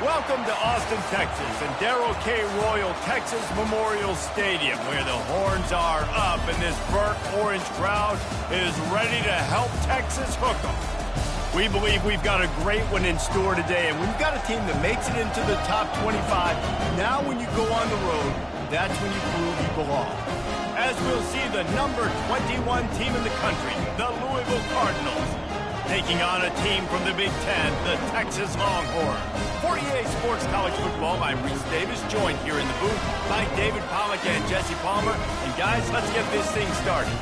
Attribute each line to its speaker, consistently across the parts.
Speaker 1: Welcome to Austin, Texas, and Darrell K. Royal Texas Memorial Stadium, where the horns are up and this burnt orange crowd is ready to help Texas hook 'em. We believe we've got a great one in store today, and we've got a team that makes it into the top 25. Now when you go on the road, that's when you prove you belong. As we'll see the number 21 team in the country, the Louisville Cardinals, taking on a team from the Big Ten, the Texas Longhorns. For EA Sports College Football, I'm Reese Davis, joined here in the booth by David Pollack and Jesse Palmer. And guys, let's get this thing started.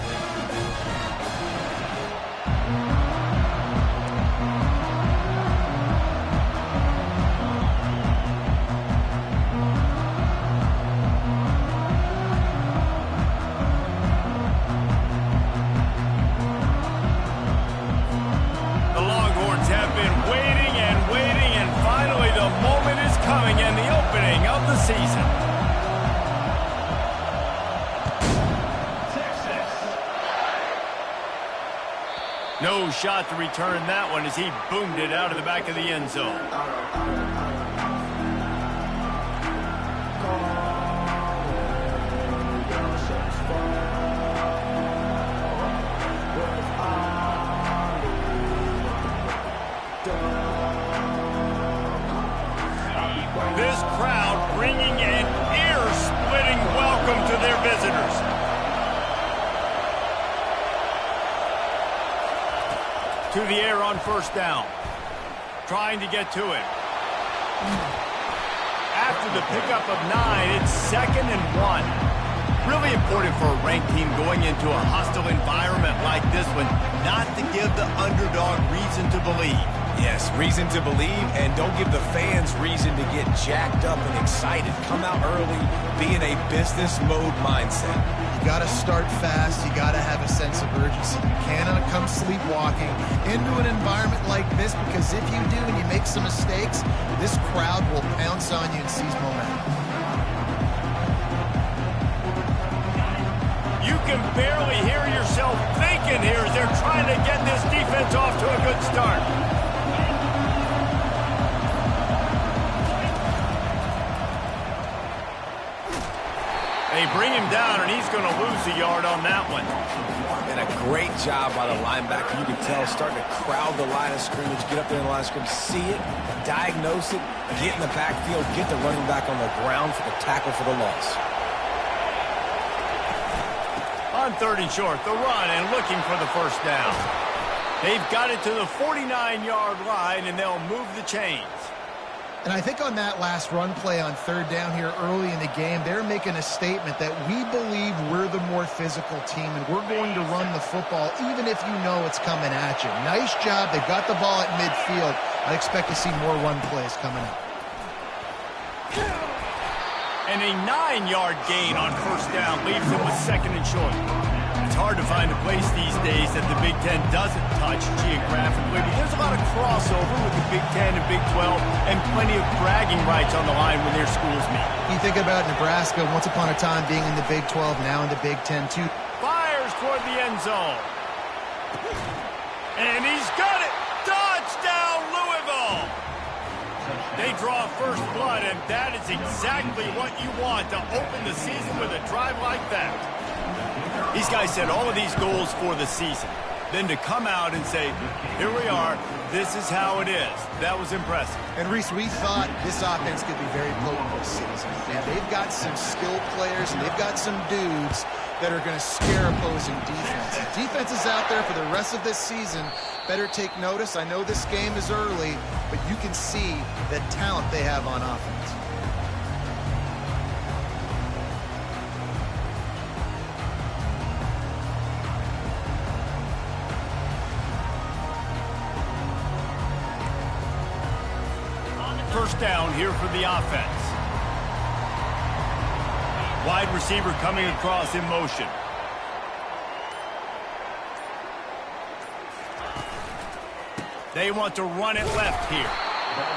Speaker 2: Season.
Speaker 1: No shot to return that one as he boomed it out of the back of the end zone. This crowd bringing an ear-splitting welcome to their visitors. To the air on first down. Trying to get to it. After the pickup of 9, it's 2nd and 1. Really important for a ranked team going into a hostile environment like this one, not to give the underdog reason to believe.
Speaker 2: Yes, reason to believe, and don't give the fans reason to get jacked up and excited. Come out early, be in a business mode mindset.
Speaker 3: You got to start fast. You got to have a sense of urgency. You cannot come sleepwalking into an environment like this, because if you do and you make some mistakes, this crowd will pounce on you and seize momentum.
Speaker 1: You can barely hear yourself thinking here as they're trying to get this defense off to a good start. They bring him down, and he's going to lose a yard on that one.
Speaker 2: And a great job by the linebacker. You can tell, starting to crowd the line of scrimmage, get up there in the line of scrimmage, see it, diagnose it, get in the backfield, get the running back on the ground for the tackle for the loss.
Speaker 1: On 3rd and short, the run and looking for the first down. They've got it to the 49-yard line, and they'll move the chains.
Speaker 3: And I think on that last run play on 3rd down here early in the game, they're making a statement that we believe we're the more physical team, and we're going to run the football even if you know it's coming at you. Nice job. They've got the ball at midfield. I expect to see more run plays coming up.
Speaker 1: And a 9-yard gain on first down leaves them with 2nd and short. It's hard to find a place these days that the Big Ten doesn't touch geographically. There's a lot of crossover with the Big Ten and Big 12 and plenty of bragging rights on the line when their schools meet.
Speaker 3: You think about Nebraska, once upon a time being in the Big 12, now in the Big 10 too.
Speaker 1: Fires toward the end zone. And he's got it! Touchdown, Louisville! They draw first blood, and that is exactly what you want to open the season with a drive like that. These guys set all of these goals for the season. Then to come out and say, here we are, this is how it is. That was impressive.
Speaker 3: And Reese, we thought this offense could be very potent this season. And they've got some skilled players, and they've got some dudes that are going to scare opposing defenses. Defenses out there for the rest of this season better take notice. I know this game is early, but you can see the talent they have on offense.
Speaker 1: First down here for the offense. Wide receiver coming across in motion. They want to run it left here.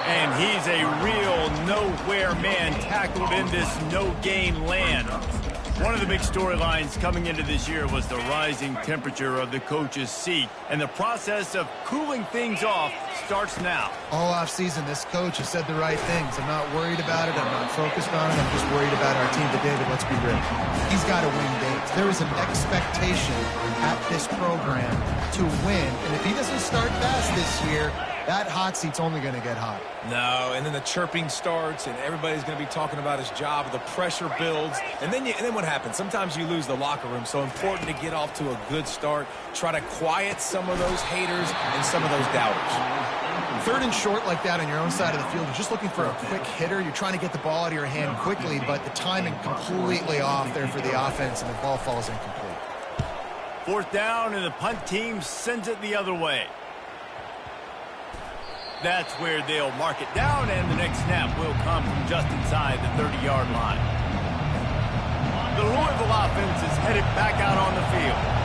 Speaker 1: And he's a real nowhere man tackled in this no-gain land. One of the big storylines coming into this year was the rising temperature of the coach's seat, and the process of cooling things off starts now.
Speaker 3: All offseason, this coach has said the right things. I'm not worried about it. I'm not focused on it. I'm just worried about our team. But, David, let's be real. He's got to win games. There is an expectation at this program to win, and if he doesn't start fast this year, that hot seat's only going to get hot.
Speaker 2: No, and then the chirping starts, and everybody's going to be talking about his job. The pressure builds, and then what happens? Sometimes you lose the locker room, so important to get off to a good start. Try to quiet some of those haters and some of those doubters.
Speaker 3: Third and short like that on your own side of the field, you're just looking for a quick hitter. You're trying to get the ball out of your hand quickly, but the timing completely off there for the offense, and the ball falls incomplete.
Speaker 1: Fourth down, and the punt team sends it the other way. That's where they'll mark it down, and the next snap will come from just inside the 30-yard line. The Louisville offense is headed back out on the field.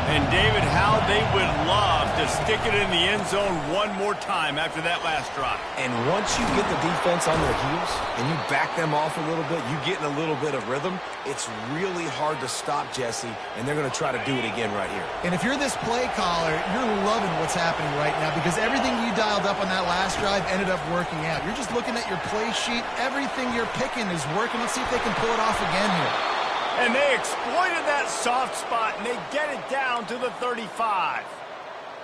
Speaker 1: And, David, how they would love to stick it in the end zone one more time after that last drive.
Speaker 2: And once you get the defense on their heels and you back them off a little bit, you get in a little bit of rhythm, it's really hard to stop, Jesse, and they're going to try to do it again right here.
Speaker 3: And if you're this play caller, you're loving what's happening right now because everything you dialed up on that last drive ended up working out. You're just looking at your play sheet. Everything you're picking is working. Let's see if they can pull it off again here.
Speaker 1: And they exploited that soft spot, and they get it down to the 35.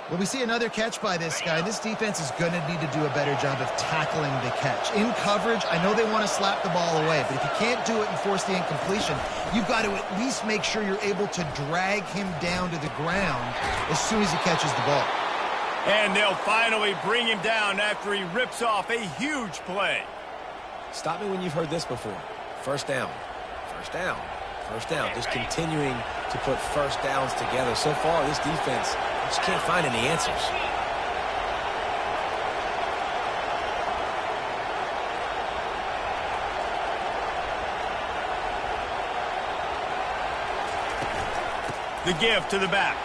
Speaker 3: Well, we see another catch by this guy. This defense is going to need to do a better job of tackling the catch. In coverage, I know they want to slap the ball away, but if you can't do it and force the incompletion, you've got to at least make sure you're able to drag him down to the ground as soon as he catches the ball.
Speaker 1: And they'll finally bring him down after he rips off a huge play.
Speaker 2: Stop me when you've heard this before. First down. First down. First down, just continuing to put first downs together. So far, this defense just can't find any answers.
Speaker 1: The give to the back.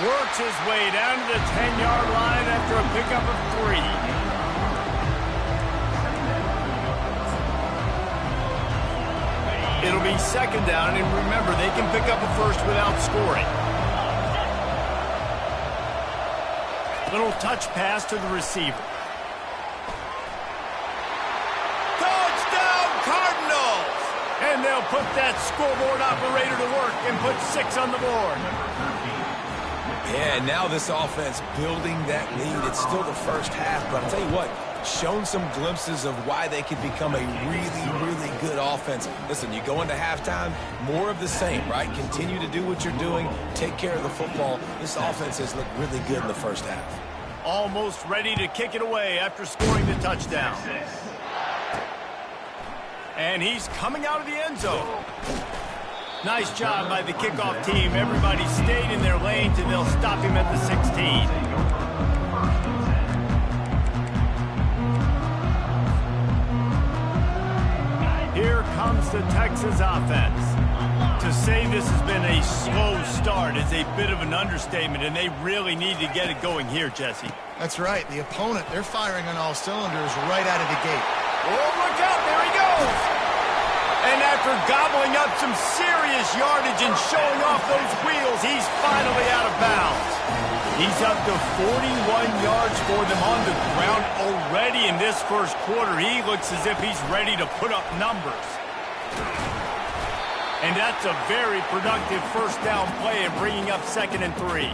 Speaker 1: Works his way down to the 10-yard line after a pickup of 3. It'll be second down, and remember, they can pick up a first without scoring. Little touch pass to the receiver. Touchdown, Cardinals! And they'll put that scoreboard operator to work and put 6 on the board.
Speaker 2: Yeah, now this offense building that lead. It's still the first half, but I'll tell you what, shown some glimpses of why they could become a really, really good offense. Listen, you go into halftime, more of the same, right? Continue to do what you're doing, take care of the football. This offense has looked really good in the first half.
Speaker 1: Almost ready to kick it away after scoring the touchdown. And he's coming out of the end zone. Nice job by the kickoff team. Everybody stayed in their lanes, and they'll stop him at the 16. Here comes the Texas offense. To say this has been a slow start is a bit of an understatement, and they really need to get it going here, Jesse.
Speaker 3: That's right. The opponent, they're firing on all cylinders right out of the gate.
Speaker 1: Oh, look out. There he goes. And after gobbling up some serious yardage and showing off those wheels, he's finally out of bounds. He's up to 41 yards for them on the ground already in this first quarter. He looks as if he's ready to put up numbers. And that's a very productive first down play and bringing up 2nd and 3.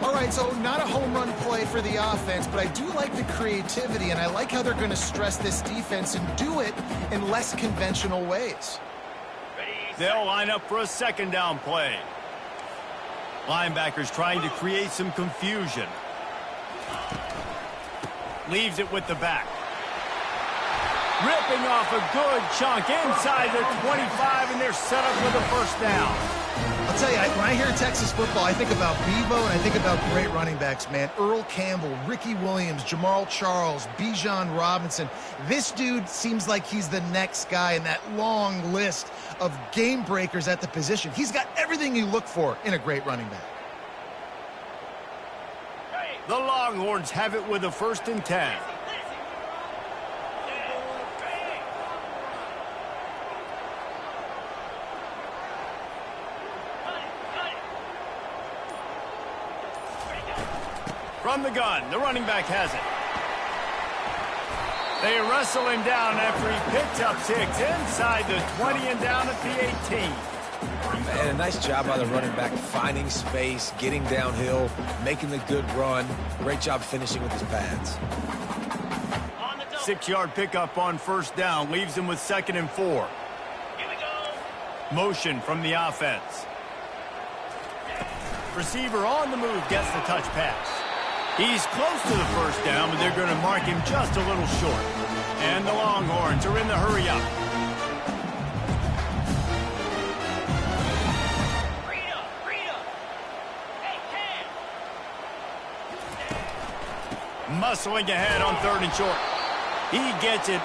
Speaker 3: All right, so not a home run play for the offense, but I do like the creativity, and I like how they're going to stress this defense and do it in less conventional ways.
Speaker 1: They'll line up for a 2nd down play. Linebackers trying to create some confusion. Leaves it with the back. Ripping off a good chunk inside the 25, and they're set up with a first down.
Speaker 3: I'll tell you, when I hear Texas football, I think about Bevo, and I think about great running backs, man. Earl Campbell, Ricky Williams, Jamal Charles, Bijan Robinson. This dude seems like he's the next guy in that long list of game breakers at the position. He's got everything you look for in a great running back.
Speaker 1: The Longhorns have it with a 1st and 10. From the gun, the running back has it. They wrestle him down after he picks up 6 inside the 20 and down at the 18.
Speaker 2: Man, a nice job by the running back, finding space, getting downhill, making the good run. Great job finishing with his pads.
Speaker 1: 6-yard pickup on first down leaves him with 2nd and 4.
Speaker 4: Here we go.
Speaker 1: Motion from the offense. Receiver on the move gets the touch pass. He's close to the first down, but they're going to mark him just a little short. And the Longhorns are in the hurry up. Muscling ahead on 3rd and short. He gets it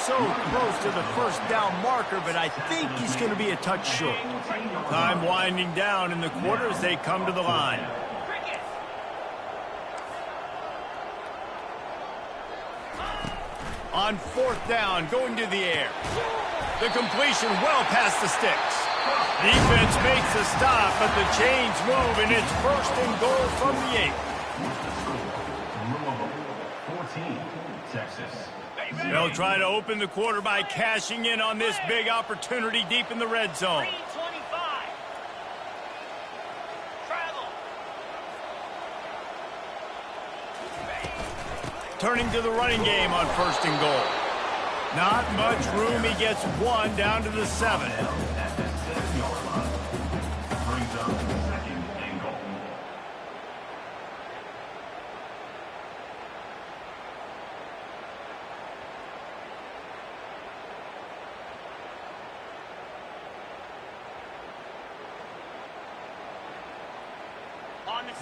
Speaker 1: so close to the first down marker, but I think he's going to be a touch short. Time winding down in the quarter as they come to the line. On 4th down, going to the air. The completion well past the sticks. Defense makes a stop, but the chains move, and it's 1st and goal from the 8.
Speaker 4: Texas.
Speaker 1: They'll try to open the quarter by cashing in on this big opportunity deep in the red zone.
Speaker 4: 325. Travel.
Speaker 1: Turning to the running game on 1st and goal. Not much room. He gets 1 down to the 7.
Speaker 4: Brings up 2nd and goal.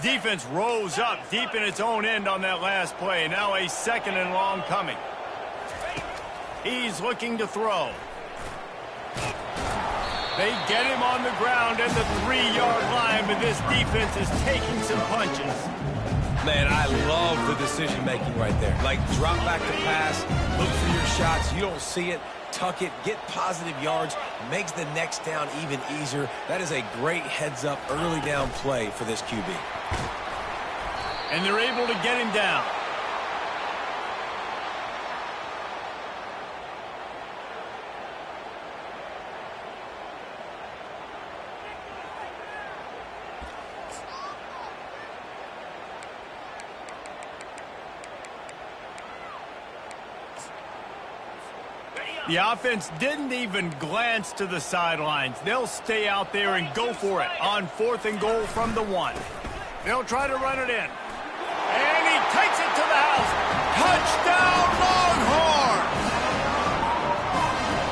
Speaker 1: Defense rose up deep in its own end on that last play. Now a 2nd and long coming. He's looking to throw. They get him on the ground at the 3-yard line, but this defense is taking some punches.
Speaker 2: Man, I love the decision-making right there. Like, drop back to pass, look for your shots. You don't see it, tuck it, get positive yards, makes the next down even easier. That is a great heads-up early down play for this QB.
Speaker 1: And they're able to get him down. The offense didn't even glance to the sidelines. They'll stay out there and go for it on 4th and goal from the 1. They'll try to run it in. And he takes it to the house. Touchdown, Longhorns!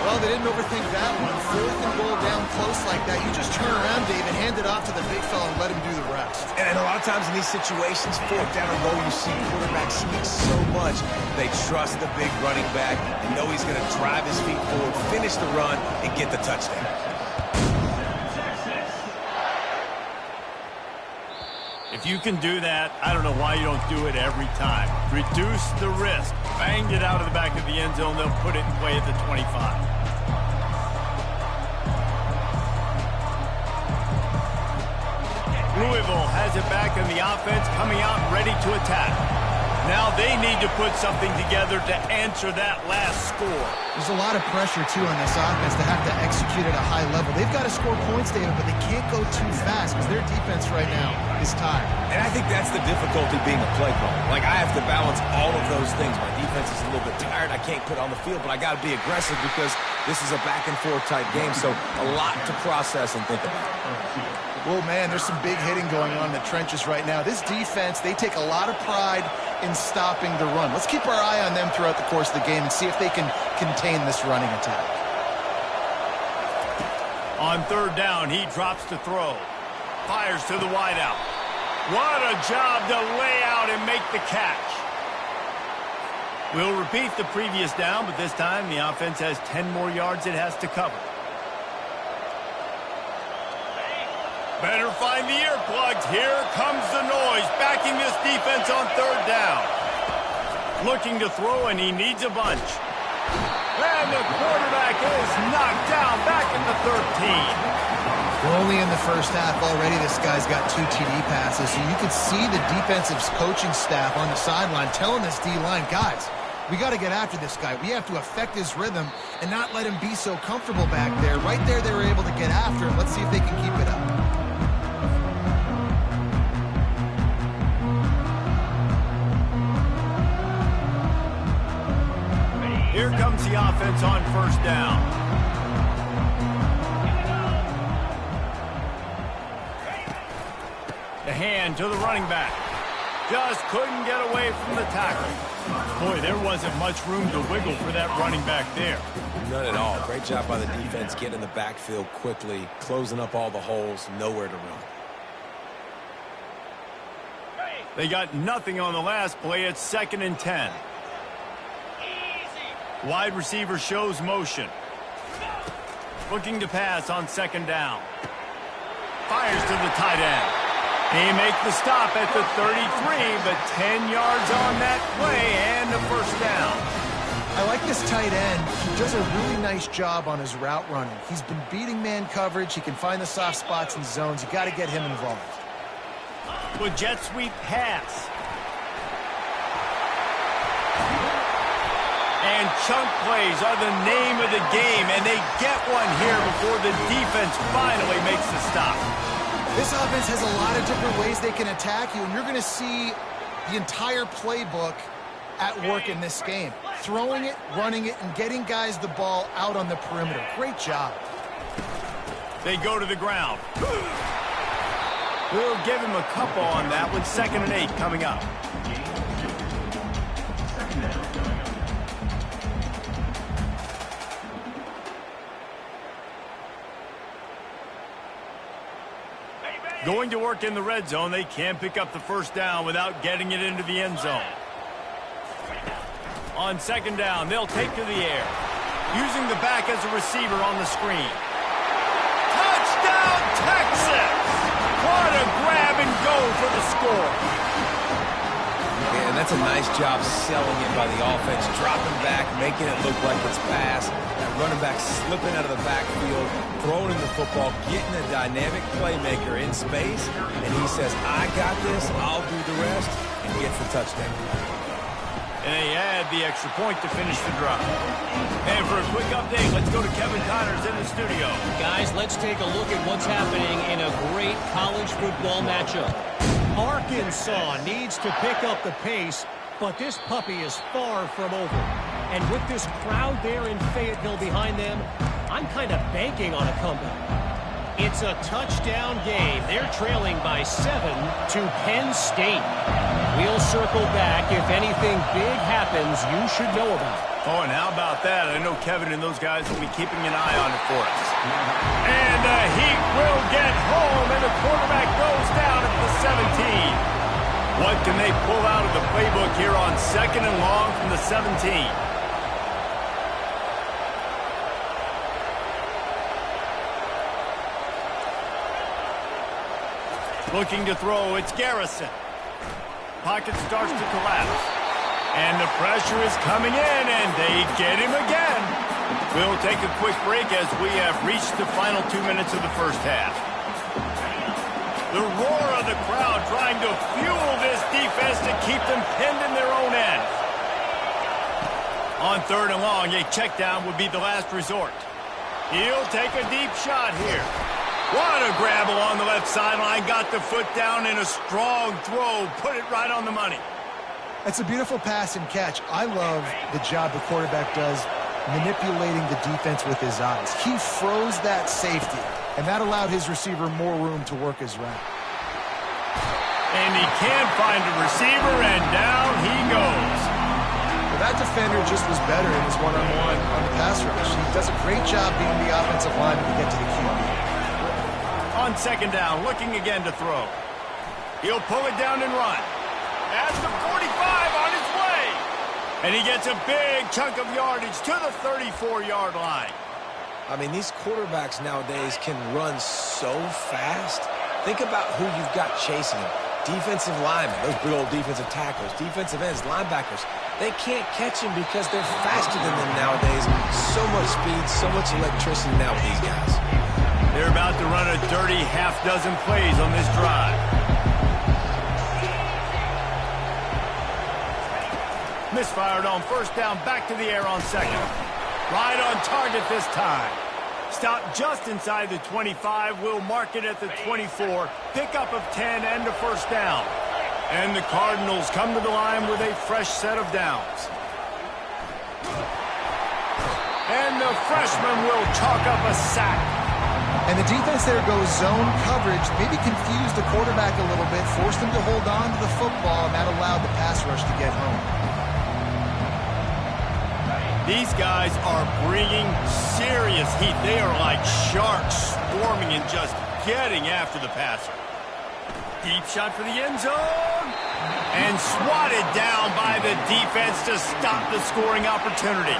Speaker 3: Well, they didn't overthink that one. 4th and goal down close like that. You just turn around, Dave, and hand it off to the big fella and let him do the rest.
Speaker 2: And a lot of times in these situations, 4th down and goal, you see quarterbacks sneak so much. They trust the big running back and know he's going to drive his feet forward, finish the run, and get the touchdown.
Speaker 1: If you can do that, I don't know why you don't do it every time. Reduce the risk. Banged it out of the back of the end zone. They'll put it in play at the 25. Louisville has it back in the offense, coming out ready to attack. Now they need to put something together to answer that last score.
Speaker 3: There's a lot of pressure, too, on this offense to have to execute at a high level. They've got to score points, David, but they can't go too fast because their defense right now is tired.
Speaker 2: And I think that's the difficulty being a play caller. Like, I have to balance all of those things. My defense is a little bit tired. I can't put on the field, but I got to be aggressive because this is a back-and-forth type game, so a lot to process and think about.
Speaker 3: Well, man, there's some big hitting going on in the trenches right now. This defense, they take a lot of pride in stopping the run. Let's keep our eye on them throughout the course of the game and see if they can contain this running attack.
Speaker 1: On 3rd down, he drops to throw. Fires to the wideout. What a job to lay out and make the catch. We'll repeat the previous down, but this time the offense has 10 more yards it has to cover. Better find the earplugs. Here comes the noise, backing this defense on 3rd down. Looking to throw, and he needs a bunch. And the quarterback is knocked down back at the 13.
Speaker 3: Well, only in the first half already this guy's got 2 TD passes, so you could see the defensive coaching staff on the sideline telling this D-line, guys, we got to get after this guy. We have to affect his rhythm and not let him be so comfortable back there. Right there, they were able to get after him. Let's see if they can keep it up.
Speaker 1: Here comes the offense on first down. The hand to the running back. Just couldn't get away from the tackle. Boy, there wasn't much room to wiggle for that running back there.
Speaker 2: None at all. Great job by the defense getting in the backfield quickly, closing up all the holes, nowhere to run.
Speaker 1: They got nothing on the last play. It's 2nd and 10. Wide receiver shows motion. Looking to pass on 2nd down. Fires to the tight end. He makes the stop at the 33, but 10 yards on that play and a first down.
Speaker 3: I like this tight end. He does a really nice job on his route running. He's been beating man coverage. He can find the soft spots and zones. You got to get him involved.
Speaker 1: With jet sweep pass. And chunk plays are the name of the game, and they get one here before the defense finally makes the stop.
Speaker 3: This offense has a lot of different ways they can attack you, and you're going to see the entire playbook at work in this game. Throwing it, running it, and getting guys the ball out on the perimeter. Great job.
Speaker 1: They go to the ground. We'll give him a couple on that with 2nd and 8 coming up. Going to work in the red zone. They can't pick up the first down without getting it into the end zone. On 2nd down, they'll take to the air. Using the back as a receiver on the screen. Touchdown, Texas! What a grab and go for the score.
Speaker 2: Yeah, and that's a nice job selling it by the offense, dropping back, making it look like it's pass. That running back slipping out of the backfield, throwing in the football, getting a dynamic playmaker in space, and he says, I got this, I'll do the rest, and gets the touchdown.
Speaker 1: And they add the extra point to finish the drive. And for a quick update, let's go to Kevin Connors in the studio.
Speaker 5: Guys, let's take a look at what's happening in a great college football matchup. Arkansas needs to pick up the pace, but this puppy is far from over. And with this crowd there in Fayetteville behind them, I'm kind of banking on a comeback. It's a touchdown game. They're trailing by 7 to Penn State. We'll circle back. If anything big happens, you should know about it.
Speaker 1: Oh, and how about that? I know Kevin and those guys will be keeping an eye on it for us. And the Heat will get home, and the quarterback goes down at the 17. What can they pull out of the playbook here on 2nd and long from the 17? Looking to throw, it's Garrison. Pocket starts to collapse. And the pressure is coming in, and they get him again. We'll take a quick break as we have reached the final 2 minutes of the first half. The roar of the crowd trying to fuel this defense to keep them pinned in their own end. On 3rd and long, a check down would be the last resort. He'll take a deep shot here. What a grab along the left sideline. Got the foot down in a strong throw. Put it right on the money.
Speaker 3: That's a beautiful pass and catch. I love the job the quarterback does manipulating the defense with his eyes. He froze that safety, and that allowed his receiver more room to work his route.
Speaker 1: And he can't find a receiver, and down he goes.
Speaker 3: Well, that defender just was better in his one-on-one on the pass rush. He does a great job being the offensive lineman to get to the QB.
Speaker 1: On 2nd down, looking again to throw. He'll pull it down and run. At the 45 on his way. And he gets a big chunk of yardage to the 34-yard line.
Speaker 2: I mean, these quarterbacks nowadays can run so fast. Think about who you've got chasing him. Defensive linemen, those big old defensive tackles, defensive ends, linebackers. They can't catch him because they're faster than them nowadays. So much speed, so much electricity now with these guys.
Speaker 1: They're about to run a dirty half-dozen plays on this drive. Misfired on first down, back to the air on second. Right on target this time. Stopped just inside the 25. We'll mark it at the 24. Pickup of 10 and a first down. And the Cardinals come to the line with a fresh set of downs. And the freshman will chalk up a sack.
Speaker 3: And the defense there goes zone coverage, maybe confused the quarterback a little bit, forced him to hold on to the football, and that allowed the pass rush to get home.
Speaker 1: These guys are bringing serious heat. They are like sharks swarming and just getting after the passer. Deep shot for the end zone. And swatted down by the defense to stop the scoring opportunity.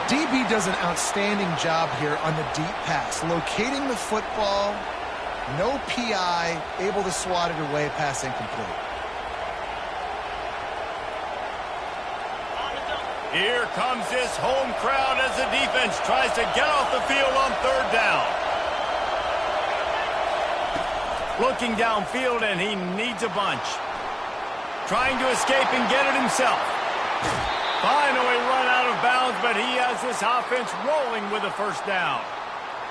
Speaker 3: DB does an outstanding job here on the deep pass, locating the football, no PI, able to swat it away, pass incomplete.
Speaker 1: Here comes this home crowd as the defense tries to get off the field on third down. Looking downfield, and he needs a bunch. Trying to escape and get it himself. Finally run out of bounds, but he has this offense rolling with a first down.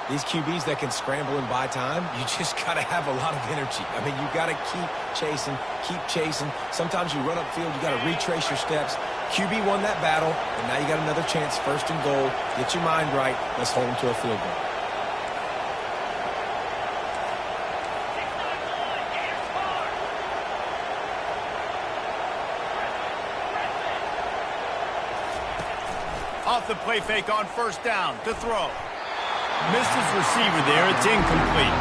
Speaker 2: These QBs that can scramble and buy time, you just got to have a lot of energy. I mean, you got to keep chasing, keep chasing. Sometimes you run upfield, you got to retrace your steps. QB won that battle, and now you got another chance, first and goal. Get your mind right. Let's hold them to a field goal.
Speaker 1: Off the play fake on first down to throw. Missed his receiver there. It's incomplete.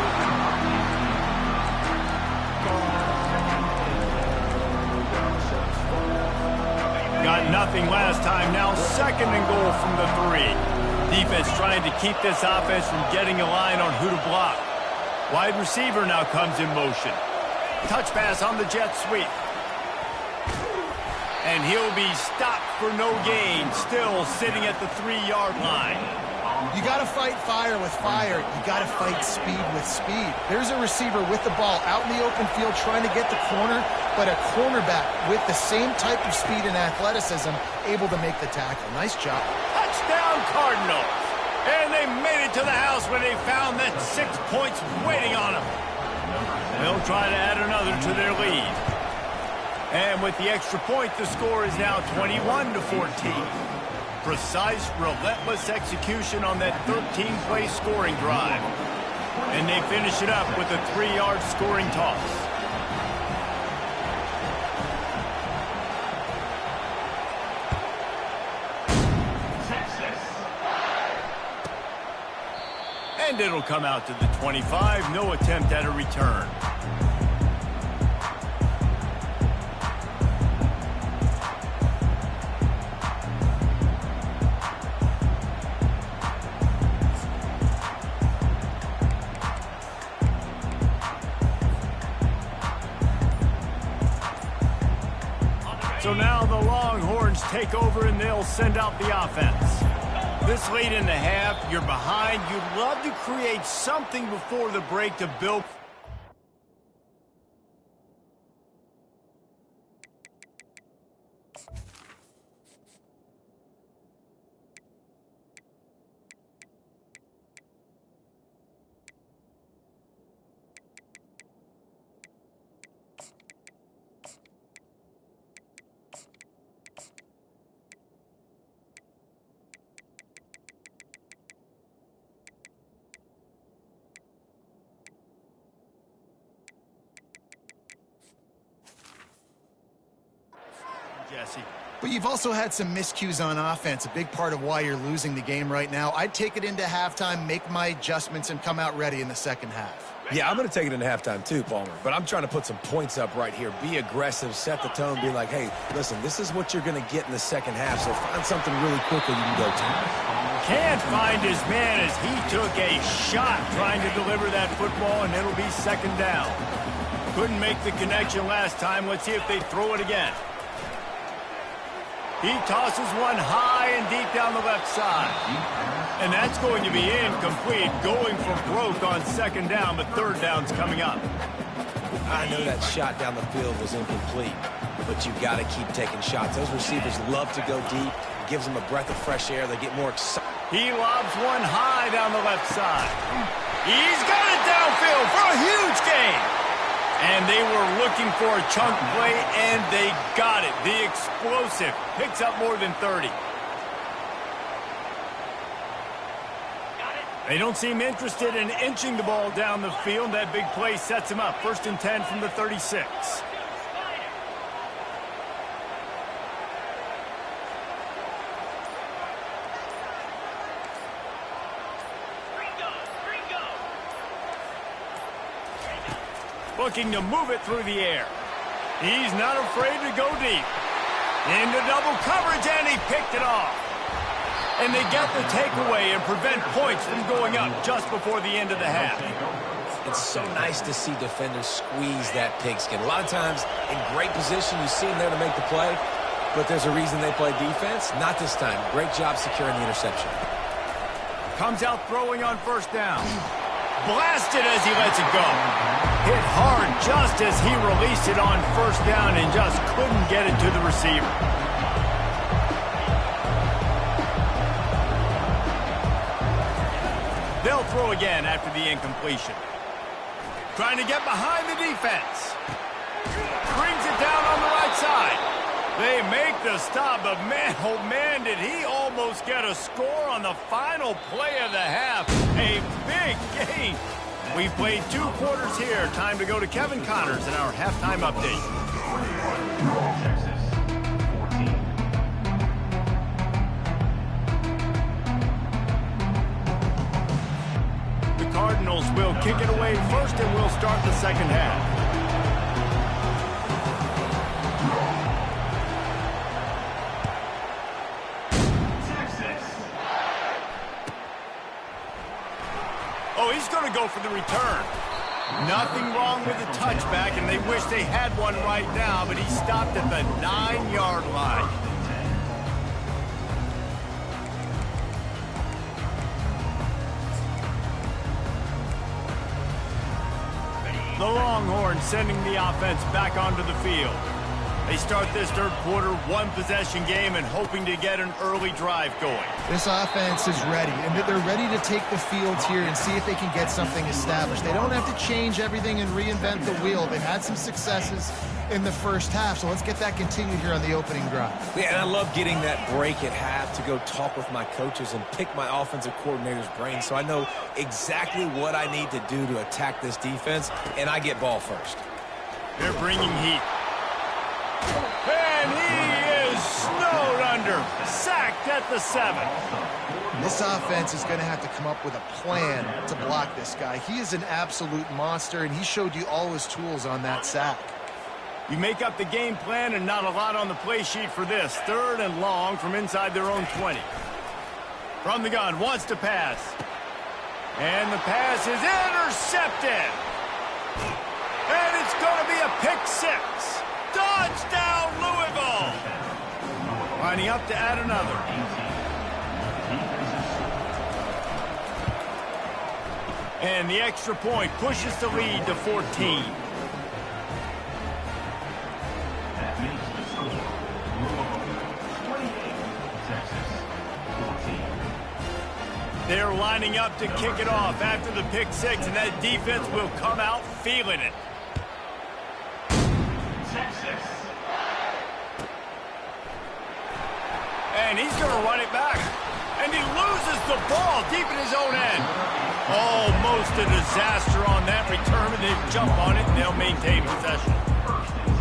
Speaker 1: Got nothing last time. Now second and goal from the 3. Defense trying to keep this offense from getting a line on who to block. Wide receiver now comes in motion. Touch pass on the jet sweep. And he'll be stopped for no gain, still sitting at the 3-yard line.
Speaker 3: You got to fight fire with fire. You got to fight speed with speed. There's a receiver with the ball out in the open field trying to get the corner, but a cornerback with the same type of speed and athleticism able to make the tackle. Nice job.
Speaker 1: Touchdown, Cardinals. And they made it to the house when they found that 6 points waiting on them. They'll try to add another to their lead. And with the extra point, the score is now 21-14. Precise, relentless execution on that 13-play scoring drive. And they finish it up with a 3-yard scoring toss. And it'll come out to the 25. No attempt at a return. So now the Longhorns take over and they'll send out the offense. This late in the half, you're behind. You'd love to create something before the break to build. Jesse.
Speaker 3: But you've also had some miscues on offense, a big part of why you're losing the game right now. I'd take it into halftime, make my adjustments, and come out ready in the second half.
Speaker 2: Yeah, I'm going to take it into halftime too, Palmer. But I'm trying to put some points up right here. Be aggressive, set the tone, be like, hey, listen, this is what you're going to get in the second half, so find something really quickly you can go to.
Speaker 1: Can't find his man as he took a shot trying to deliver that football, and it'll be second down. Couldn't make the connection last time. Let's see if they throw it again. He tosses one high and deep down the left side. And that's going to be incomplete, going for broke on second down, but third down's coming up.
Speaker 2: I know that shot down the field was incomplete, but you've got to keep taking shots. Those receivers love to go deep. It gives them a breath of fresh air. They get more excited.
Speaker 1: He lobs one high down the left side. He's got it downfield for a huge gain. And they were looking for a chunk play, and they got it. The explosive picks up more than 30. They don't seem interested in inching the ball down the field. That big play sets him up. 1st and 10 from the 36. Looking to move it through the air. He's not afraid to go deep. Into double coverage, and he picked it off. And they get the takeaway and prevent points from going up just before the end of the half.
Speaker 2: It's so nice to see defenders squeeze that pigskin. A lot of times, in great position, you see them there to make the play, but there's a reason they play defense. Not this time. Great job securing the interception.
Speaker 1: Comes out throwing on 1st down. Blasted as he lets it go. Hit hard just as he released it on 1st down and just couldn't get it to the receiver. They'll throw again after the incompletion. Trying to get behind the defense. Brings it down on the right side. They make the stop, but man, oh man, did he almost get a score on the final play of the half. A big gain. We've played 2 quarters here. Time to go to Kevin Connors in our halftime update. The Cardinals will kick it away first, and we'll start the second half. Oh, he's going to go for the return. Nothing wrong with the touchback, and they wish they had one right now, but he stopped at the 9-yard line. The Longhorns sending the offense back onto the field. They start this third quarter, 1-possession game, and hoping to get an early drive going.
Speaker 3: This offense is ready, and they're ready to take the field here and see if they can get something established. They don't have to change everything and reinvent the wheel. They've had some successes in the first half, so let's get that continued here on the opening drive.
Speaker 2: Yeah, and I love getting that break at half to go talk with my coaches and pick my offensive coordinator's brain so I know exactly what I need to do to attack this defense, and I get ball first.
Speaker 1: They're bringing heat. And he is snowed under, sacked at the 7.
Speaker 3: This offense is going to have to come up with a plan to block this guy. He is an absolute monster, and he showed you all his tools on that sack.
Speaker 1: You make up the game plan, and not a lot on the play sheet for this. 3rd and long from inside their own 20. From the gun, wants to pass. And the pass is intercepted. And it's going to be a pick 6. Touchdown, Louisville! Lining up to add another. And the extra point pushes the lead to 14.
Speaker 4: That makes the score Louisville 28, Texas 14.
Speaker 1: They're lining up to kick it off after the pick 6, and that defense will come out feeling it. And he's going to run it back. And he loses the ball deep in his own end. Almost a disaster on that return, and they jump on it, and they'll maintain possession.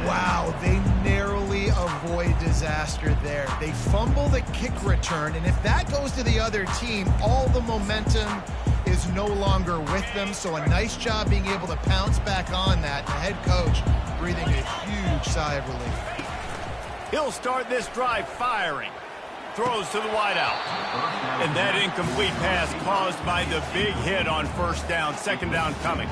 Speaker 3: Wow, they narrowly avoid disaster there. They fumble the kick return, and if that goes to the other team, all the momentum is no longer with them. So a nice job being able to pounce back on that. The head coach breathing a huge sigh of relief.
Speaker 1: He'll start this drive firing. Throws to the wideout. And that incomplete pass caused by the big hit on 1st down. 2nd down coming.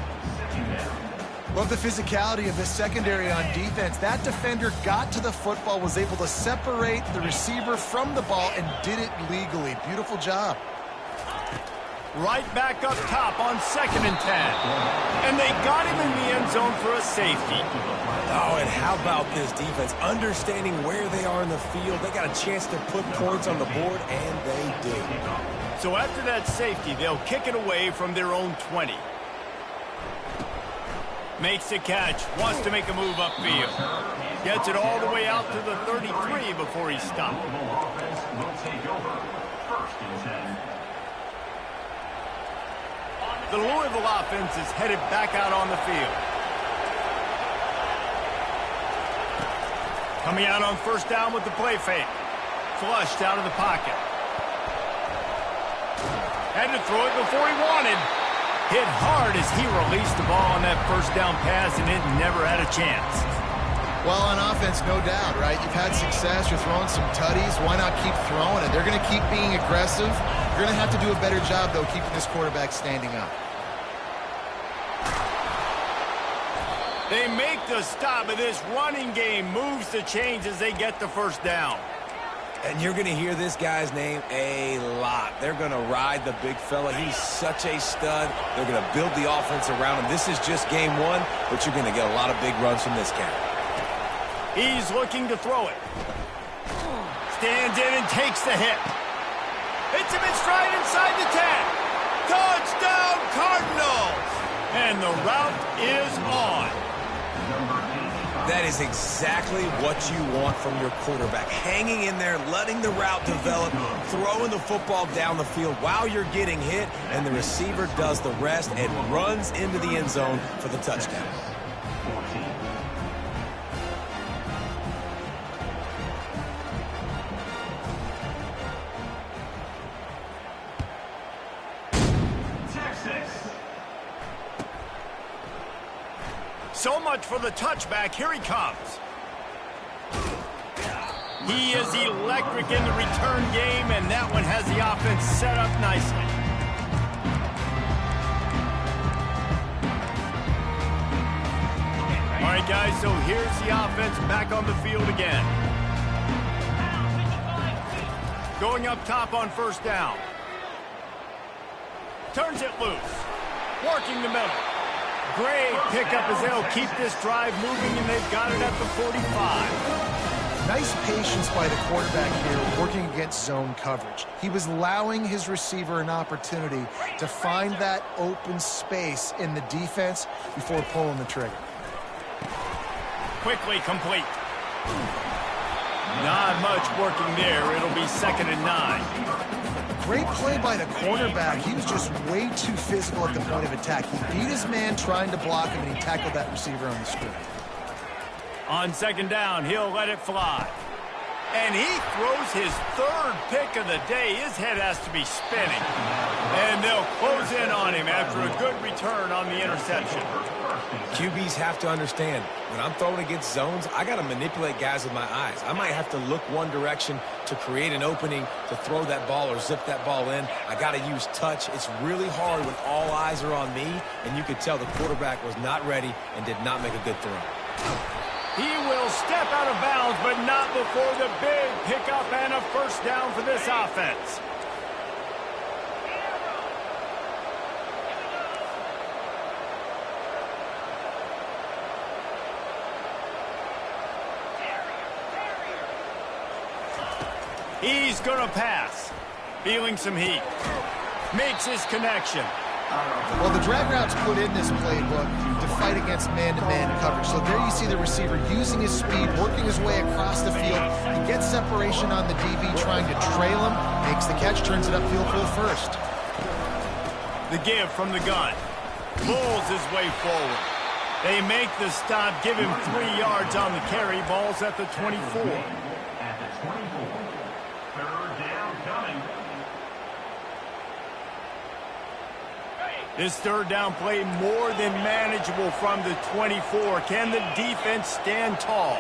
Speaker 3: Love the physicality of this secondary on defense. That defender got to the football, was able to separate the receiver from the ball, and did it legally. Beautiful job.
Speaker 1: Right back up top on 2nd and 10. And they got him in the end zone for a safety.
Speaker 2: Oh, and how about this defense? Understanding where they are in the field. They got a chance to put points on the board, and they did.
Speaker 1: So after that safety, they'll kick it away from their own 20. Makes the catch, wants to make a move upfield. Gets it all the way out to the 33 before he stopped.
Speaker 4: Offense will take over. 1st and 10.
Speaker 1: The Louisville offense is headed back out on the field. Coming out on 1st down with the play fake. Flushed out of the pocket. Had to throw it before he wanted. Hit hard as he released the ball on that 1st down pass, and it never had a chance.
Speaker 3: Well, on offense, no doubt, right? You've had success. You're throwing some tutties. Why not keep throwing it? They're going to keep being aggressive. You're going to have to do a better job, though, keeping this quarterback standing up.
Speaker 1: They make the stop, and this running game moves the chains as they get the 1st down.
Speaker 2: And you're going to hear this guy's name a lot. They're going to ride the big fella. He's such a stud. They're going to build the offense around him. This is just game 1, but you're going to get a lot of big runs from this guy.
Speaker 1: He's looking to throw it. Stands in and takes the hit. Hits him in stride inside the 10. Touchdown, Cardinals! And the route is on.
Speaker 2: That is exactly what you want from your quarterback. Hanging in there, letting the route develop, throwing the football down the field while you're getting hit, and the receiver does the rest and runs into the end zone for the touchdown.
Speaker 1: So much for the touchback. Here he comes. He is electric in the return game, and that one has the offense set up nicely. All right, guys, so here's the offense back on the field again. Going up top on 1st down. Turns it loose. Working the middle. Great pickup as they'll keep this drive moving, and they've got it at the 45.
Speaker 3: Nice patience by the quarterback here, working against zone coverage. He was allowing his receiver an opportunity to find that open space in the defense before pulling the trigger.
Speaker 1: Quickly complete. Not much working there. It'll be 2nd and 9.
Speaker 3: Great play by the cornerback. He was just way too physical at the point of attack. He beat his man trying to block him, and he tackled that receiver on the screen.
Speaker 1: On 2nd down, he'll let it fly. And he throws his 3rd pick of the day. His head has to be spinning. And they'll close in on him after a good return on the interception.
Speaker 2: QBs have to understand, when I'm throwing against zones, I got to manipulate guys with my eyes. I might have to look one direction to create an opening to throw that ball or zip that ball in. I got to use touch. It's really hard when all eyes are on me, and you could tell the quarterback was not ready and did not make a good throw.
Speaker 1: He will step out of bounds, but not before the big pickup and a 1st down for this offense. He's going to pass. Feeling some heat. Makes his connection.
Speaker 3: Well, the drag route's put in this playbook to fight against man-to-man coverage. So there you see the receiver using his speed, working his way across the field. He gets separation on the DB, trying to trail him, makes the catch, turns it upfield for the 1st.
Speaker 1: The give from the gun. Pulls his way forward. They make the stop, give him 3 yards on the carry. Ball's at the 24.
Speaker 4: At the 24. 3rd down coming.
Speaker 1: This 3rd down play more than manageable from the 24. Can the defense stand tall?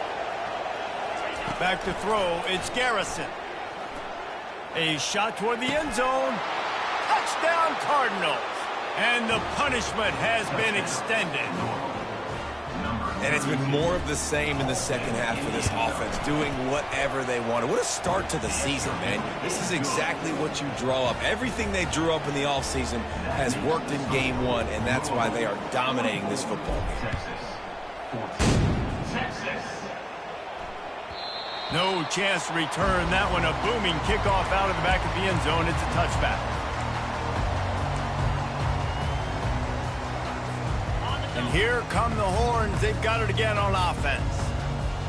Speaker 1: Back to throw. It's Garrison. A shot toward the end zone. Touchdown, Cardinals. And the punishment has been extended.
Speaker 2: And it's been more of the same in the second half for this offense, doing whatever they wanted. What a start to the season, man. This is exactly what you draw up. Everything they drew up in the offseason has worked in game one, and that's why they are dominating this football game.
Speaker 1: No chance to return that one. A booming kickoff out of the back of the end zone. It's a touchback. And here come the horns. They've got it again on offense.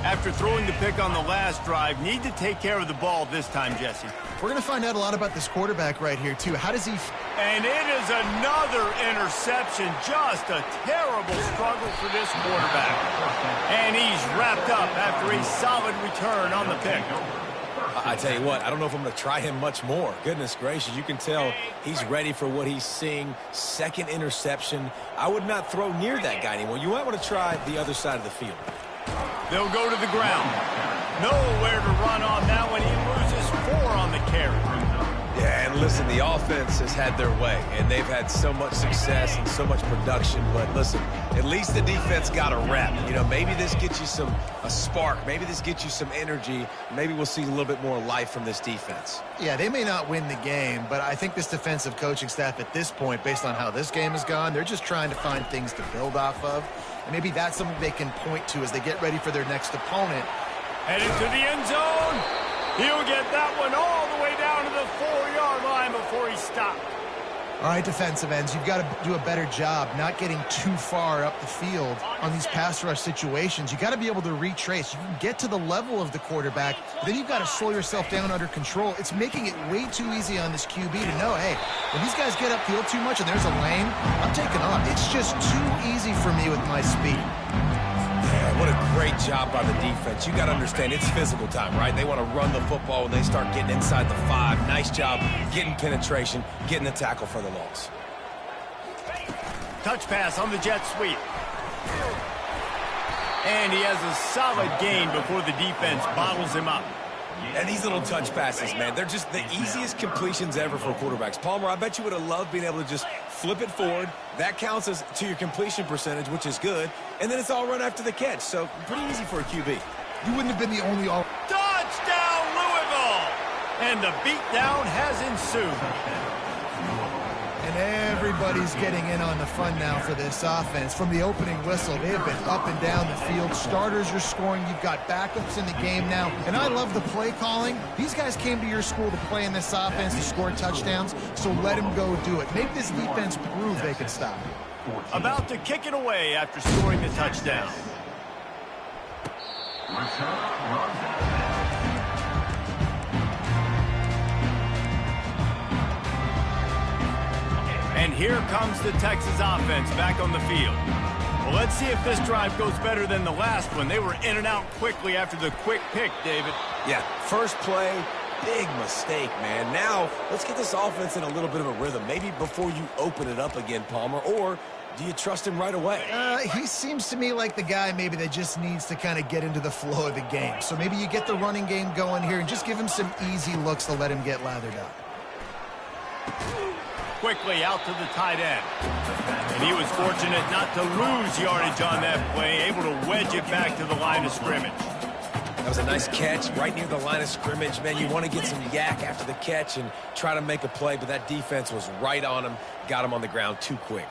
Speaker 1: After throwing the pick on the last drive, need to take care of the ball this time, Jesse.
Speaker 3: We're going to find out a lot about this quarterback right here, too. How does he...
Speaker 1: And it is another interception. Just a terrible struggle for this quarterback. And he's wrapped up after a solid return on the pick.
Speaker 2: I tell you what, I don't know if I'm going to try him much more. Goodness gracious, you can tell he's ready for what he's seeing. Second interception. I would not throw near that guy anymore. You might want to try the other side of the field.
Speaker 1: They'll go to the ground. Nowhere to run on that one. He loses 4 on the carry.
Speaker 2: Yeah, and listen, the offense has had their way, and they've had so much success and so much production. But listen, at least the defense got a rep. You know, maybe this gets you a spark. Maybe this gets you some energy. Maybe we'll see a little bit more life from this defense.
Speaker 3: Yeah, they may not win the game, but I think this defensive coaching staff at this point, based on how this game has gone, they're just trying to find things to build off of. And maybe that's something they can point to as they get ready for their next opponent.
Speaker 1: Headed to the end zone. He'll get that one all the way down to the 4-yard line before he stopped.
Speaker 3: All right, defensive ends, you've got to do a better job not getting too far up the field on these pass rush situations. You got to be able to retrace. You can get to the level of the quarterback, but then you've got to slow yourself down under control. It's making it way too easy on this QB to know, hey, when these guys get upfield too much and there's a lane, I'm taking off. It's just too easy for me with my speed.
Speaker 2: Yeah, what a great job by the defense. You got to understand, it's physical time, right? They want to run the football when they start getting inside the 5. Nice job getting penetration, getting the tackle for the loss.
Speaker 1: Touch pass on the jet sweep. And he has a solid gain before the defense bottles him up.
Speaker 2: And these little touch passes, man, they're just the easiest completions ever for quarterbacks. Palmer, I bet you would have loved being able to just flip it forward. That counts as to your completion percentage, which is good. And then it's all run after the catch. So pretty easy for a QB.
Speaker 3: You wouldn't have been the only all.
Speaker 1: Touchdown, Louisville! And the beatdown has ensued.
Speaker 3: And everybody's getting in on the fun now for this offense. From the opening whistle, they have been up and down the field. Starters are scoring. You've got backups in the game now. And I love the play calling. These guys came to your school to play in this offense to score touchdowns, so let them go do it. Make this defense prove they can stop it.
Speaker 1: About to kick it away after scoring the touchdown. And here comes the Texas offense back on the field. Well, let's see if this drive goes better than the last one. They were in and out quickly after the quick pick, David.
Speaker 2: Yeah, first play, big mistake, man. Now, let's get this offense in a little bit of a rhythm. Maybe before you open it up again, Palmer, or do you trust him right away?
Speaker 3: He seems to me like the guy maybe that just needs to kind of get into the flow of the game. So maybe you get the running game going here and just give him some easy looks to let him get lathered up.
Speaker 1: Quickly out to the tight end. And he was fortunate not to lose yardage on that play, able to wedge it back to the line of scrimmage.
Speaker 2: That was a nice catch right near the line of scrimmage. Man, you want to get some yak after the catch and try to make a play, but that defense was right on him, got him on the ground too quick.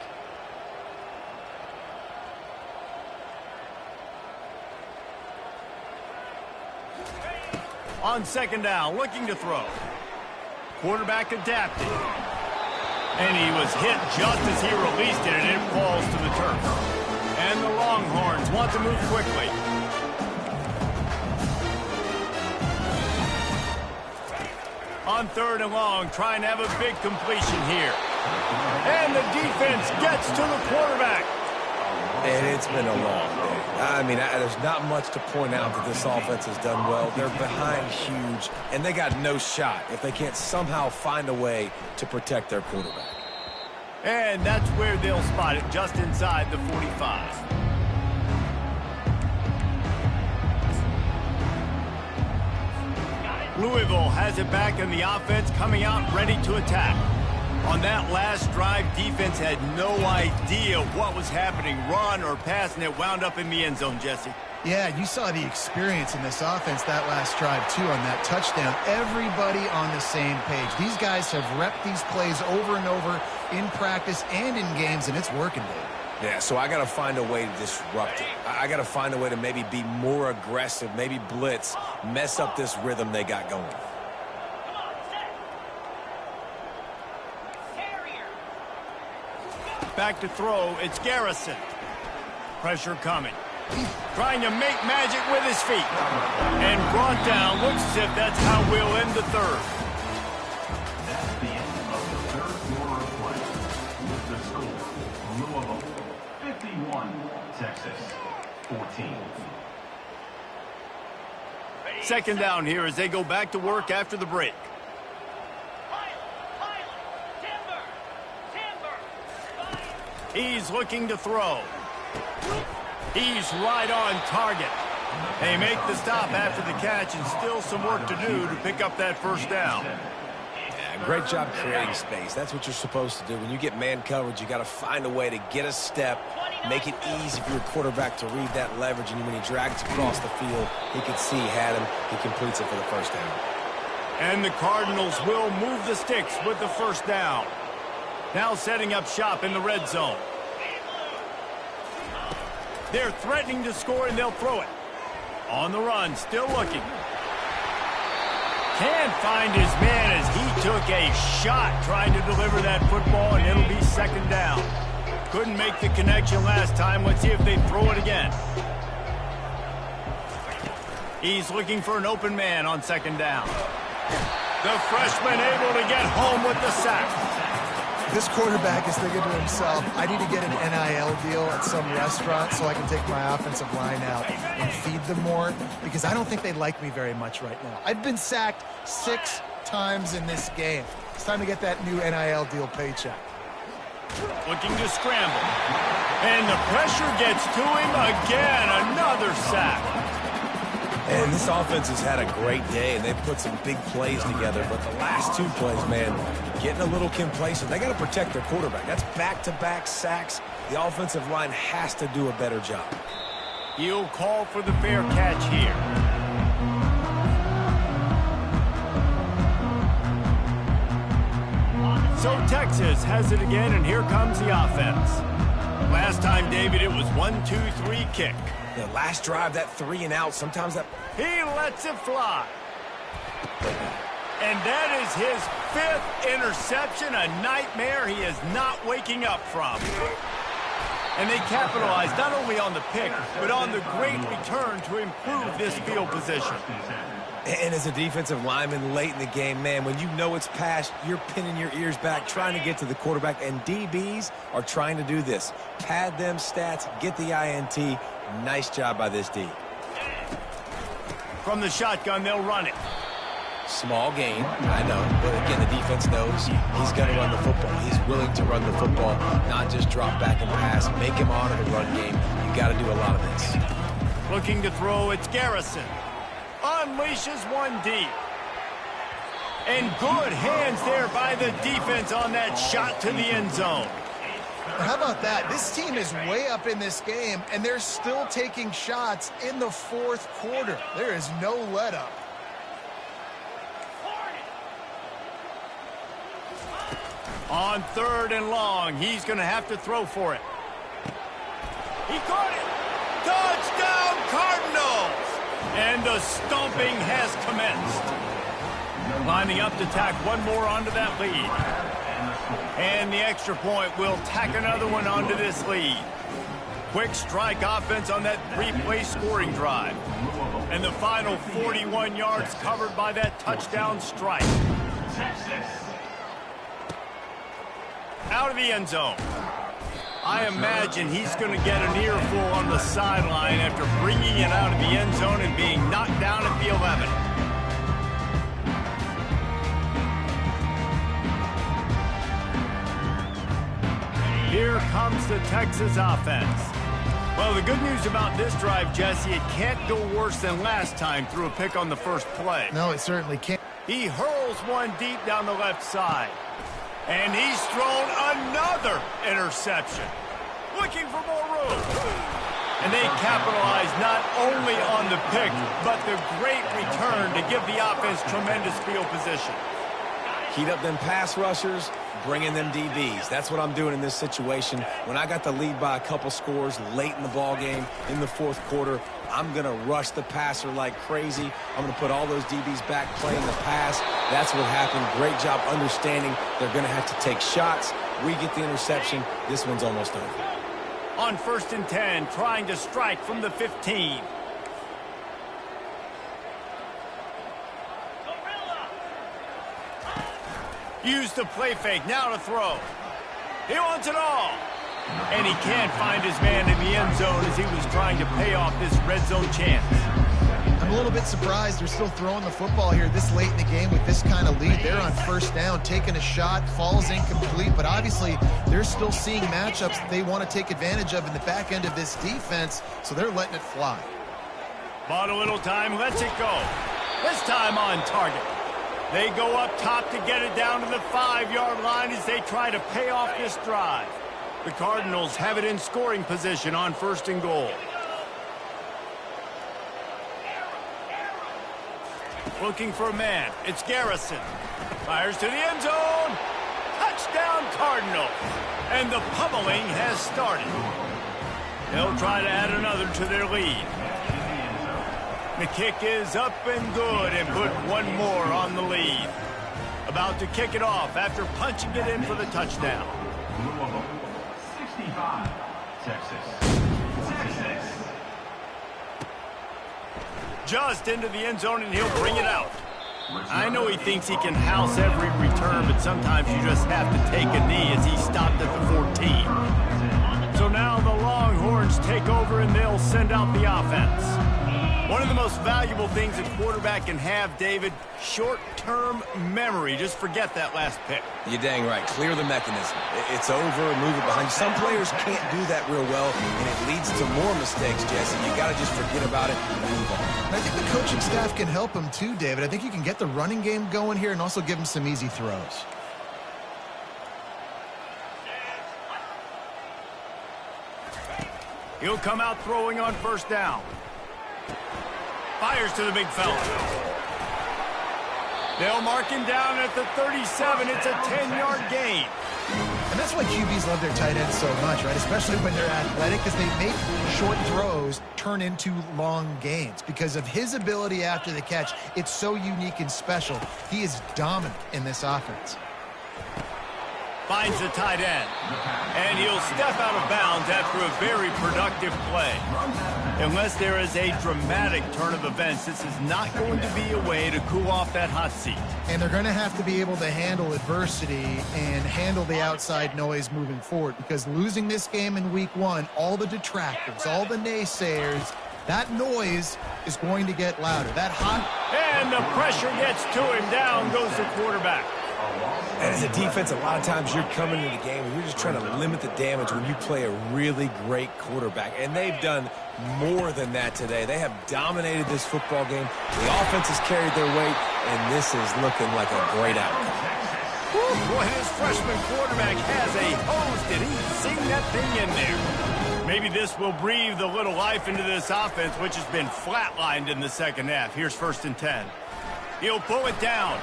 Speaker 1: On second down, looking to throw. Quarterback adapted. And he was hit just as he released it, and it falls to the turf. And the Longhorns want to move quickly. On third and long, trying to have a big completion here. And the defense gets to the quarterback.
Speaker 2: And it's been a long day. I mean, there's not much to point out that this offense has done well. They're behind huge, and they got no shot if they can't somehow find a way to protect their quarterback.
Speaker 1: And that's where they'll spot it, just inside the 45. Louisville has it back, and the offense coming out ready to attack. On that last drive, defense had no idea what was happening, run or pass, and it wound up in the end zone, Jesse.
Speaker 3: Yeah, you saw the experience in this offense that last drive, too, on that touchdown. Everybody on the same page. These guys have repped these plays over and over in practice and in games, and it's working, Dave.
Speaker 2: Yeah, so I got to find a way to disrupt it. I got to find a way to maybe be more aggressive, maybe blitz, mess up this rhythm they got going.
Speaker 1: Back to throw, it's Garrison. Pressure coming. Trying to make magic with his feet. And brought down. Looks as if that's how we'll end the third.
Speaker 4: That's the end of the third quarter of play. With the score, Louisville 51, Texas 14.
Speaker 1: Second down here as they go back to work after the break. He's looking to throw. He's right on target. They make the stop after the catch, and still some work to do to pick up that first down.
Speaker 2: Yeah, great job creating space. That's what you're supposed to do. When you get man coverage, you got to find a way to get a step, make it easy for your quarterback to read that leverage, and when he drags across the field, he can see he had him. He completes it for the first down.
Speaker 1: And the Cardinals will move the sticks with the first down. Now setting up shop in the red zone. They're threatening to score, and they'll throw it. On the run, still looking. Can't find his man as he took a shot trying to deliver that football, and it'll be second down. Couldn't make the connection last time. Let's see if they throw it again. He's looking for an open man on second down. The freshman able to get home with the sack.
Speaker 3: This quarterback is thinking to himself, I need to get an NIL deal at some restaurant so I can take my offensive line out and feed them more, because I don't think they like me very much right now. I've been sacked 6 times in this game. It's time to get that new NIL deal paycheck.
Speaker 1: Looking to scramble. And the pressure gets to him again. Another sack.
Speaker 2: And this offense has had a great day, and they've put some big plays together. But the last 2 plays, man, getting a little complacent. They got to protect their quarterback. That's back-to-back sacks. The offensive line has to do a better job.
Speaker 1: He'll call for the fair catch here. So Texas has it again, and here comes the offense. Last time, David, it was 1-2-3 kick.
Speaker 2: The last drive, that 3 and out, sometimes that...
Speaker 1: He lets it fly. And that is his 5th interception, a nightmare he is not waking up from. And they capitalized not only on the pick, but on the great return to improve this field position.
Speaker 2: And as a defensive lineman late in the game, man, when you know it's past, you're pinning your ears back, trying to get to the quarterback, and DBs are trying to do this. Pad them stats, get the INT. Nice job by this D.
Speaker 1: From the shotgun, they'll run it.
Speaker 2: Small gain, I know, but again, the defense knows he's going to run the football. He's willing to run the football, not just drop back and pass, make him honor the run game. You got to do a lot of this.
Speaker 1: Looking to throw, it's Garrison. Unleashes one deep. And good hands there by the defense on that shot to the end zone.
Speaker 3: How about that? This team is way up in this game, and they're still taking shots in the 4th quarter. There is no let-up.
Speaker 1: On 3rd and long, he's going to have to throw for it. He caught it. Touchdown, Cardinals! And the stomping has commenced. Lining up to tack one more onto that lead. And the extra point will tack another one onto this lead. Quick strike offense on that 3-play scoring drive. And the final 41 yards covered by that touchdown strike. Out of the end zone. I imagine he's going to get an earful on the sideline after bringing it out of the end zone and being knocked down at the 11. Here comes the Texas offense. Well, the good news about this drive, Jesse, it can't go worse than last time through a pick on the first play.
Speaker 3: No, it certainly can't.
Speaker 1: He hurls one deep down the left side. And he's thrown another interception. Looking for more room. And they capitalize not only on the pick, but the great return to give the offense tremendous field position.
Speaker 2: Heat up them pass rushers, bring in them DBs. That's what I'm doing in this situation. When I got the lead by a couple scores late in the ball game, in the fourth quarter, I'm going to rush the passer like crazy. I'm going to put all those DBs back playing the pass. That's what happened. Great job understanding they're going to have to take shots. We get the interception. This one's almost over.
Speaker 1: On 1st and 10, trying to strike from the 15. Use the play fake, now to throw. He wants it all. And he can't find his man in the end zone as he was trying to pay off this red zone chance.
Speaker 3: I'm a little bit surprised they're still throwing the football here this late in the game with this kind of lead. They're on 1st down, taking a shot, falls incomplete, but obviously they're still seeing matchups that they want to take advantage of in the back end of this defense, so they're letting it fly.
Speaker 1: Bought a little time, lets it go. This time on target. They go up top to get it down to the 5-yard line as they try to pay off this drive. The Cardinals have it in scoring position on 1st and goal. Looking for a man. It's Garrison. Fires to the end zone. Touchdown Cardinals. And the pummeling has started. They'll try to add another to their lead. The kick is up and good and put one more on the lead. About to kick it off after punching it in for the touchdown.
Speaker 4: 65, Texas.
Speaker 1: Just into the end zone, and he'll bring it out. I know he thinks he can house every return, but sometimes you just have to take a knee as he stopped at the 14. So now the Longhorns take over, and they'll send out the offense. One of the most valuable things a quarterback can have, David, short-term memory. Just forget that last pick.
Speaker 2: You're dang right. Clear the mechanism. It's over, move it behind you. Some players can't do that real well, and it leads to more mistakes, Jesse. You got to just forget about it and move on.
Speaker 3: I think the coaching staff can help him too, David. I think you can get the running game going here and also give him some easy throws.
Speaker 1: He'll come out throwing on 1st down. Fires to the big fella. They'll mark him down at the 37. It's a 10-yard gain.
Speaker 3: And that's why QBs love their tight ends so much, right? Especially when they're athletic, because they make short throws turn into long gains. Because of his ability after the catch, it's so unique and special. He is dominant in this offense.
Speaker 1: Finds the tight end. And he'll step out of bounds after a very productive play. Unless there is a dramatic turn of events, this is not going to be a way to cool off that hot seat.
Speaker 3: And they're going to have to be able to handle adversity and handle the outside noise moving forward. Because losing this game in week 1, all the detractors, all the naysayers, that noise is going to get louder. That hot...
Speaker 1: And the pressure gets to him. Down goes the quarterback.
Speaker 2: And as a defense, a lot of times you're coming into the game and you're just trying to limit the damage when you play a really great quarterback. And they've done more than that today. They have dominated this football game. The offense has carried their weight, and this is looking like a great outcome.
Speaker 1: Boy, his freshman quarterback has a hose. Did he sing that thing in there? Maybe this will breathe a little life into this offense, which has been flatlined in the second half. Here's 1st and 10. He'll pull it down.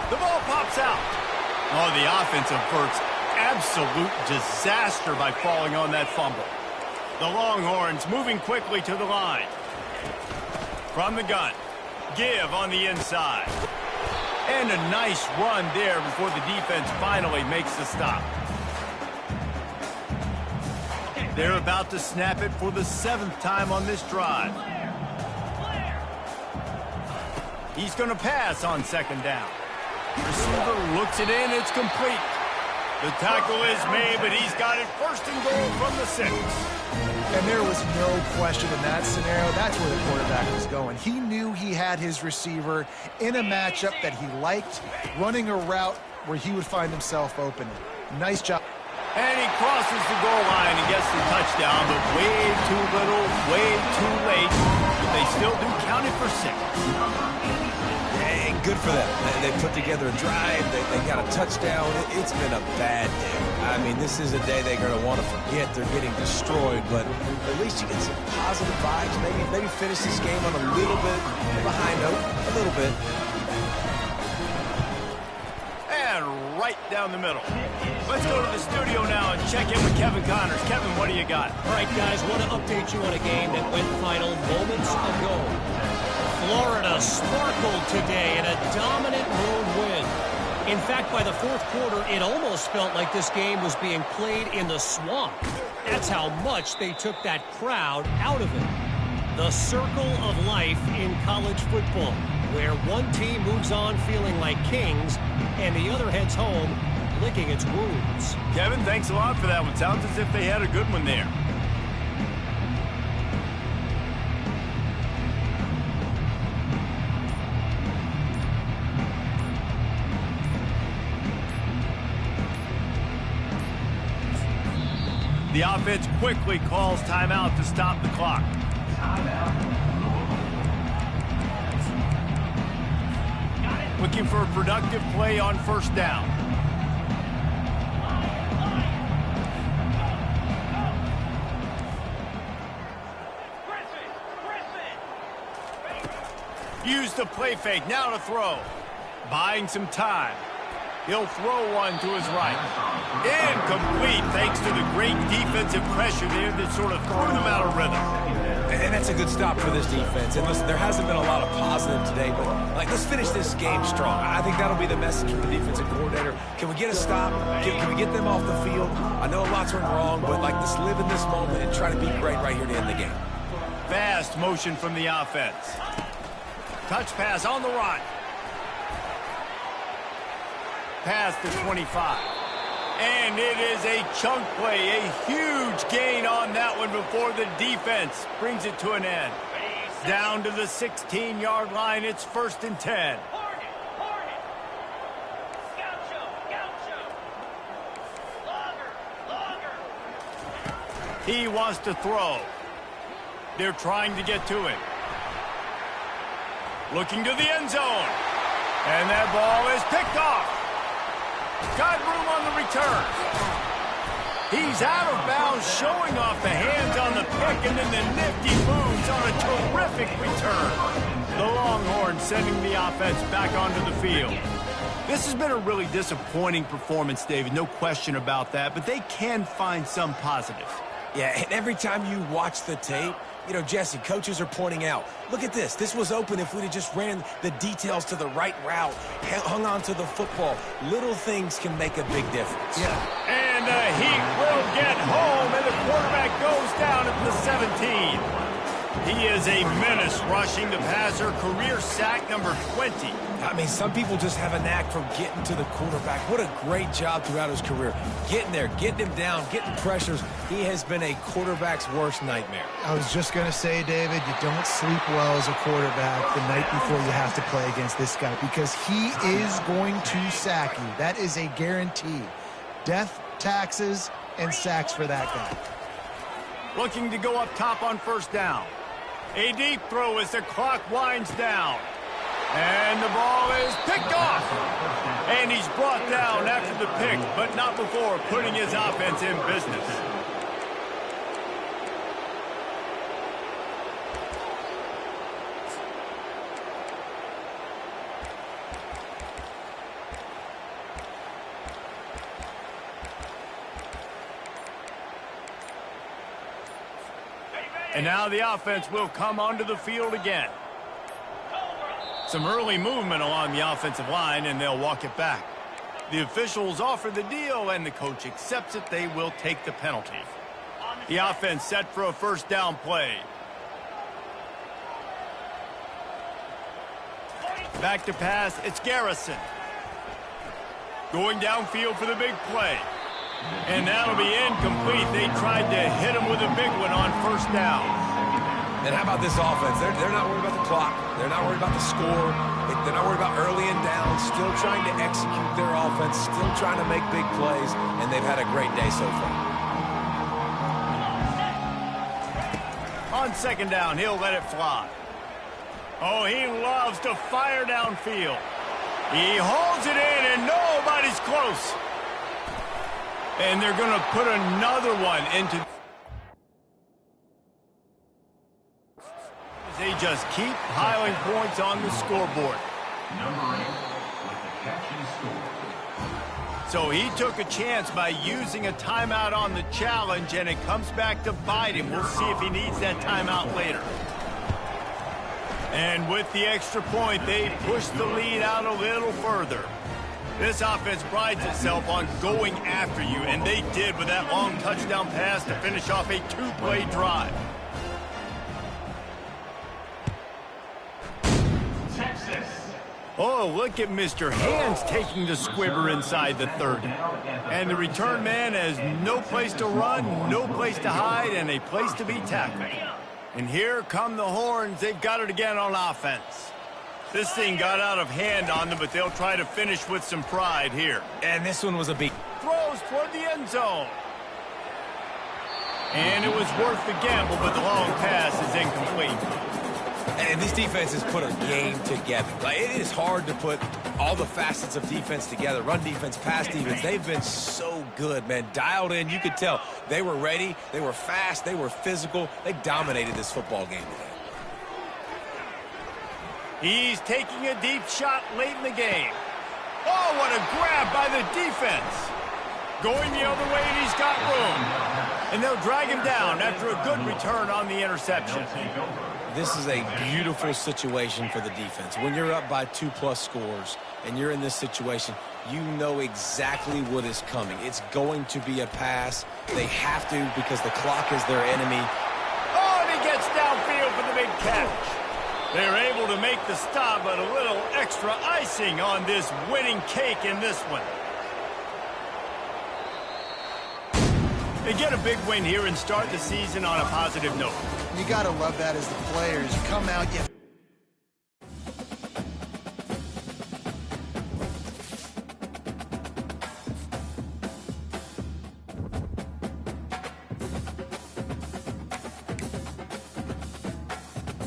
Speaker 1: The ball pops out. Oh, the offense averts absolute disaster by falling on that fumble. The Longhorns moving quickly to the line. From the gun. Give on the inside. And a nice run there before the defense finally makes the stop. They're about to snap it for the 7th time on this drive. He's going to pass on 2nd down. Receiver looks it in. It's complete. The tackle is made, but he's got it 1st and goal from the 6.
Speaker 3: And there was no question in that scenario. That's where the quarterback was going. He knew he had his receiver in a matchup that he liked, running a route where he would find himself open. Nice job.
Speaker 1: And he crosses the goal line and gets the touchdown, but way too little, way too late. But they still do count it for 6.
Speaker 2: good for them. They put together a drive. They got a touchdown. It's been a bad day. I mean, this is a day they're going to want to forget. They're getting destroyed, but at least you get some positive vibes. Maybe finish this game on a little bit of a high note, a little bit.
Speaker 1: And right down the middle. Let's go to the studio now and check in with Kevin Connors. Kevin, what do you got?
Speaker 5: All right, guys, want to update you on a game that went final moments ago. Florida sparkled today in a dominant road win. In fact, by the fourth quarter, it almost felt like this game was being played in the swamp. That's how much they took that crowd out of it. The circle of life in college football, where one team moves on feeling like kings and the other heads home licking its wounds.
Speaker 1: Kevin, thanks a lot for that one. Sounds as if they had a good one there. The offense quickly calls timeout to stop the clock. Looking for a productive play on first down. Use the play fake, now to throw. Buying some time. He'll throw one to his right. Incomplete, thanks to the great defensive pressure there that sort of threw them out of rhythm.
Speaker 2: And that's a good stop for this defense. And listen, there hasn't been a lot of positive today, but let's finish this game strong. I think that'll be the message from the defensive coordinator. Can we get a stop? Can we get them off the field? I know a lot's went wrong, but let's live in this moment and try to be great right here to end the game.
Speaker 1: Fast motion from the offense. Touch pass on the run. Past the 25. And it is a chunk play, a huge gain on that one before the defense brings it to an end. Down to the 16-yard line, it's 1st and 10. He wants to throw. They're trying to get to it. Looking to the end zone. And that ball is picked off. Got room on the return. He's out of bounds, showing off the hands on the pick, and then the nifty moves on a terrific return. The Longhorns sending the offense back onto the field. This has been a really disappointing performance, David, no question about that, but they can find some positives.
Speaker 2: Yeah, and every time you watch the tape, Jesse, coaches are pointing out, look at this. This was open if we'd have just ran the details to the right route, hung on to the football. Little things can make a big difference.
Speaker 1: Yeah. And he will get home, and the quarterback goes down at the 17. He is a menace rushing the passer, career sack number 20.
Speaker 2: I mean, some people just have a knack for getting to the quarterback. What a great job throughout his career. Getting there, getting him down, getting pressures. He has been a quarterback's worst nightmare.
Speaker 3: I was just going to say, David, you don't sleep well as a quarterback the night before you have to play against this guy because he is going to sack you. That is a guarantee. Death, taxes, and sacks for that guy.
Speaker 1: Looking to go up top on first down. A deep throw as the clock winds down. And the ball is picked off. And he's brought down after the pick, but not before putting his offense in business. And now the offense will come onto the field again. Some early movement along the offensive line, and they'll walk it back. The officials offer the deal, and the coach accepts it. They will take the penalty. The offense set for a first down play. Back to pass, it's Garrison. Going downfield for the big play. And that'll be incomplete. They tried to hit him with a big one on first down.
Speaker 2: And how about this offense? They're not worried about the clock. They're not worried about the score. They're not worried about early and down. Still trying to execute their offense. Still trying to make big plays. And they've had a great day so far.
Speaker 1: On second down, he'll let it fly. Oh, he loves to fire downfield. He holds it in, and nobody's close. And they're going to put another one into... They just keep piling points on the scoreboard.
Speaker 4: Number 8 with the catch and score.
Speaker 1: So he took a chance by using a timeout on the challenge, and it comes back to bite him. We'll see if he needs that timeout later. And with the extra point, they push the lead out a little further. This offense prides itself on going after you, and they did with that long touchdown pass to finish off a two-play drive.
Speaker 4: Texas.
Speaker 1: Oh, look at Mr. Hands taking the squibber inside the 30. And the return man has no place to run, no place to hide, and a place to be tackled. And here come the Horns. They've got it again on offense. This thing got out of hand on them, but they'll try to finish with some pride here.
Speaker 2: And this one was a beat.
Speaker 1: Throws toward the end zone. And it was worth the gamble, but the long pass is incomplete.
Speaker 2: And this defense has put a game together. Like, it is hard to put all the facets of defense together. Run defense, pass defense. They've been so good, man. Dialed in. You could tell they were ready. They were fast. They were physical. They dominated this football game today.
Speaker 1: He's taking a deep shot late in the game. Oh, what a grab by the defense. Going the other way, and he's got room. And they'll drag him down after a good return on the interception.
Speaker 2: This is a beautiful situation for the defense. When you're up by 2+ scores and you're in this situation, you know exactly what is coming. It's going to be a pass. They have to because the clock is their enemy.
Speaker 1: Oh, and he gets downfield for the big catch. They're able to make the stop, but a little extra icing on this winning cake in this one. They get a big win here and start the season on a positive note.
Speaker 3: You got to love that as the players. You come out, you